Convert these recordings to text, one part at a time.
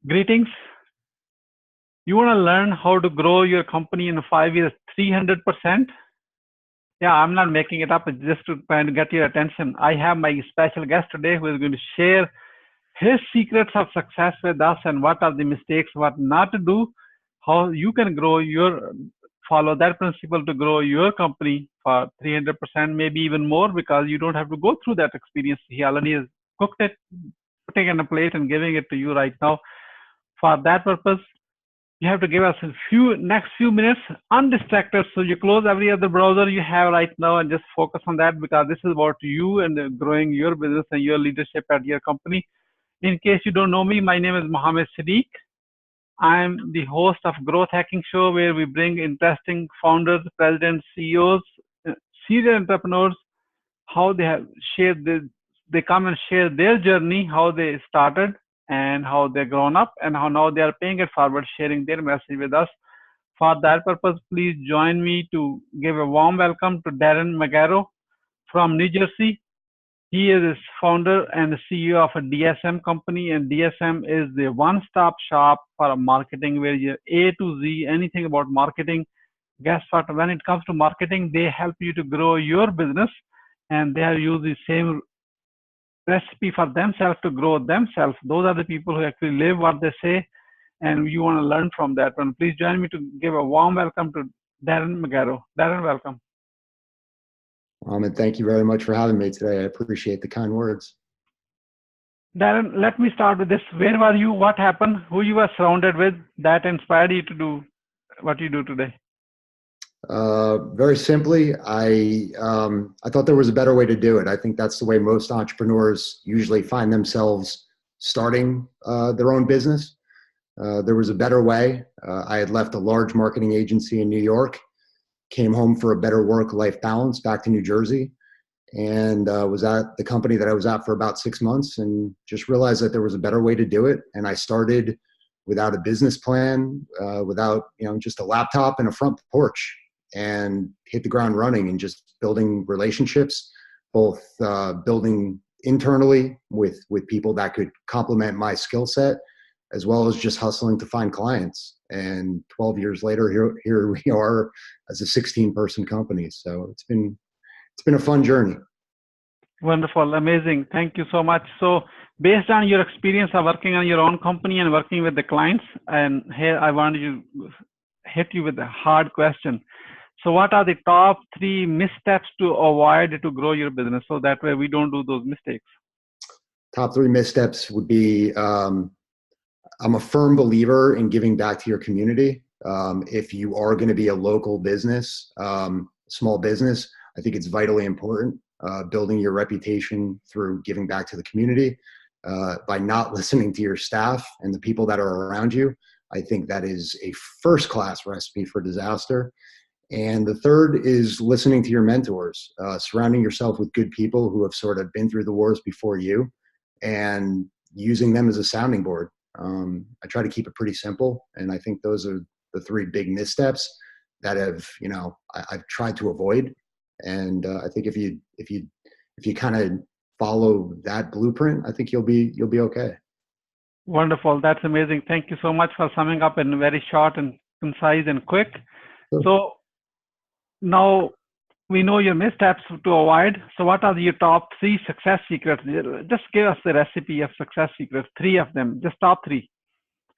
Greetings. You want to learn how to grow your company in 5 years 300%? Yeah, I'm not making it up. It's just to try to get your attention. I have my special guest today who is going to share his secrets of success with us and what are the mistakes, what not to do, how you can follow that principle to grow your company for 300%, maybe even more, because you don't have to go through that experience. He already has cooked it, putting it on a plate and giving it to you right now. For that purpose, you have to give us next few minutes undistracted. So you close every other browser you have right now and just focus on that, because this is about you and growing your business and your leadership at your company. In case you don't know me, my name is Mohammed Siddique. I'm the host of Growth Hacking Show, where we bring interesting founders, presidents, CEOs, serial entrepreneurs, how they have they come and share their journey, how they started and how they've grown up and how now they are paying it forward, sharing their message with us. For that purpose, please join me to give a warm welcome to Darren Magarro from New Jersey. He is the founder and the CEO of a DSM company, and DSM is the one-stop shop for marketing, where you A to Z, anything about marketing. Guess what? When it comes to marketing, they help you to grow your business, and they have used the same recipe for themselves to grow themselves. Those are the people who actually live what they say, and you want to learn from that one. Please join me to give a warm welcome to Darren Magarro. Darren, welcome. And thank you very much for having me today. I appreciate the kind words. Darren, let me start with this. Where were you? What happened? Who you were surrounded with that inspired you to do what you do today? Very simply, I thought there was a better way to do it. I think that's the way most entrepreneurs usually find themselves starting their own business. There was a better way. I had left a large marketing agency in New York, came home for a better work-life balance back to New Jersey, and was at the company that I was at for about 6 months and just realized that there was a better way to do it. And I started without a business plan, without just a laptop and a front porch, and hit the ground running and just building relationships, both building internally with people that could complement my skill set, as well as just hustling to find clients. And 12 years later, here we are as a 16-person company. So it's been a fun journey. Wonderful, amazing. Thank you so much. So based on your experience of working on your own company and working with the clients, and here I want to hit you with a hard question. So what are the top 3 missteps to avoid to grow your business, so that way we don't do those mistakes? Top 3 missteps would be, I'm a firm believer in giving back to your community. If you are going to be a local business, small business, I think it's vitally important, building your reputation through giving back to the community. By not listening to your staff and the people that are around you, I think that is a first-class recipe for disaster. And the third is listening to your mentors, surrounding yourself with good people who have sort of been through the wars before you, and using them as a sounding board. I try to keep it pretty simple, and I think those are the 3 big missteps that I've tried to avoid. And I think if you kind of follow that blueprint, I think you'll be okay. Wonderful, that's amazing. Thank you so much for summing up in very short and concise and quick. Sure. So now we know your missteps to avoid. So what are your top 3 success secrets? Just give us the recipe of success secrets, 3 of them, just top 3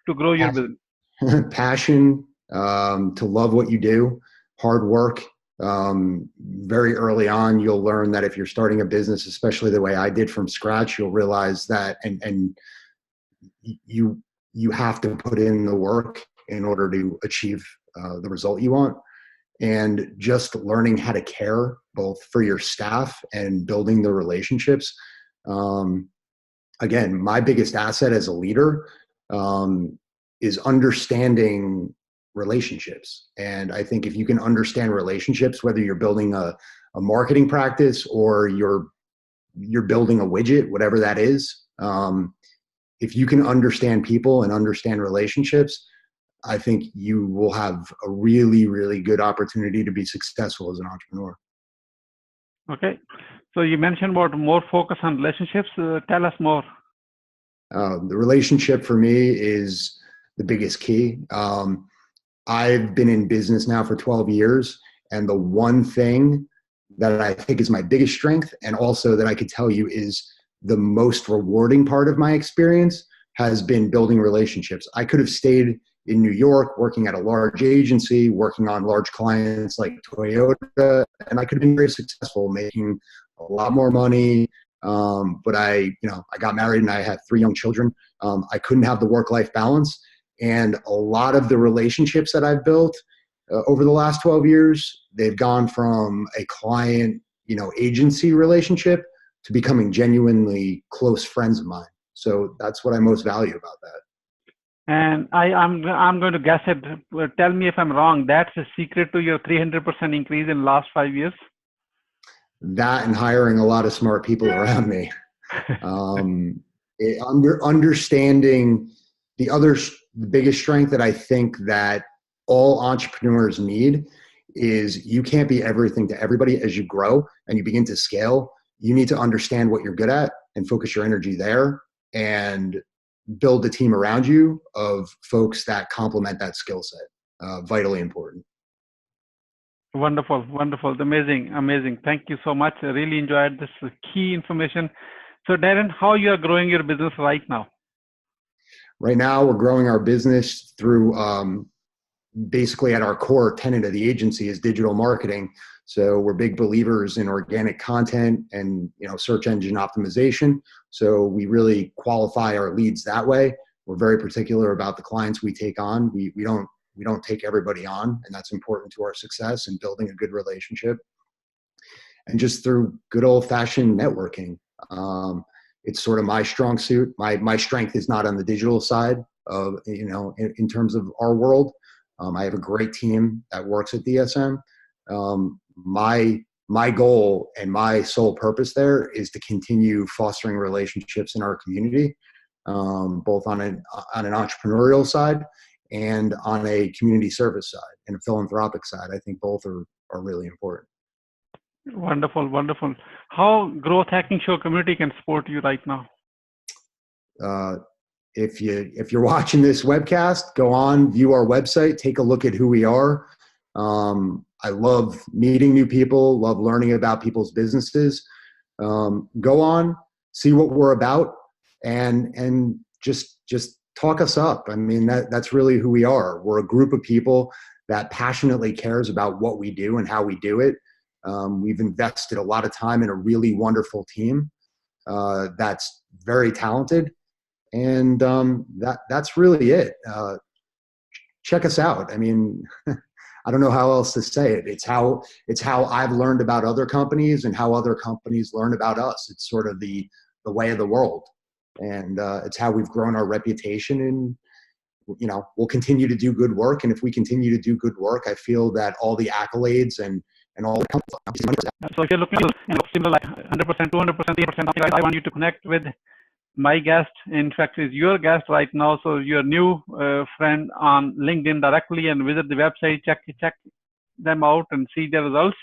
to grow your business. Passion, to love what you do, hard work. Very early on, you'll learn that if you're starting a business, especially the way I did from scratch, you'll realize that, and you have to put in the work in order to achieve the result you want. And just learning how to care both for your staff and building the relationships. Again, my biggest asset as a leader is understanding relationships. And I think if you can understand relationships, whether you're building a marketing practice or you're building a widget, whatever that is, if you can understand people and understand relationships, I think you will have a really, really good opportunity to be successful as an entrepreneur. Okay. So you mentioned about more focus on relationships. Tell us more. The relationship for me is the biggest key. I've been in business now for 12 years, and the one thing that I think is my biggest strength, and also that I could tell you is the most rewarding part of my experience, has been building relationships. I could have stayed in New York working at a large agency, working on large clients like Toyota, and I could have been very successful, making a lot more money. But I got married and I had 3 young children. I couldn't have the work-life balance. And a lot of the relationships that I've built over the last 12 years, they've gone from a client, agency relationship to becoming genuinely close friends of mine. So that's what I most value about that. And I'm going to guess it. Tell me if I'm wrong. That's the secret to your 300% increase in the last 5 years? That and hiring a lot of smart people around me. Understanding the biggest strength that I think that all entrepreneurs need is you can't be everything to everybody. As you grow and you begin to scale, you need to understand what you're good at and focus your energy there and build a team around you of folks that complement that skill set. Vitally important. Wonderful, wonderful, amazing. Thank you so much. I really enjoyed this key information. So Darren, how you are growing your business right now? Right now, we're growing our business through basically at our core tenet of the agency is digital marketing. So we're big believers in organic content and search engine optimization. So we really qualify our leads that way. We're very particular about the clients we take on. We don't take everybody on, and that's important to our success and building a good relationship. And just through good old-fashioned networking. It's sort of my strong suit. My strength is not on the digital side of, in terms of our world. I have a great team that works at DSM. My goal and my sole purpose there is to continue fostering relationships in our community, both on an entrepreneurial side and on a community service side and a philanthropic side. I think both are really important. Wonderful. How Growth Hacking Show community can support you right now? If you're watching this webcast, go on, view our website, take a look at who we are. I love meeting new people, love learning about people's businesses. Go on, see what we're about, and just talk us up. I mean, that's really who we are. We're a group of people that passionately cares about what we do and how we do it. We've invested a lot of time in a really wonderful team that's very talented, and that's really it. Check us out. I mean, I don't know how else to say it. It's how I've learned about other companies and how other companies learn about us. It's sort of the way of the world, and it's how we've grown our reputation. And we'll continue to do good work. And if we continue to do good work, I feel that all the accolades and all the companies. So if you're looking at similar like 100%, 200%, 300%, I want you to connect with my guest. In fact, is your guest right now. So your new friend on LinkedIn directly, and visit the website, check them out and see their results.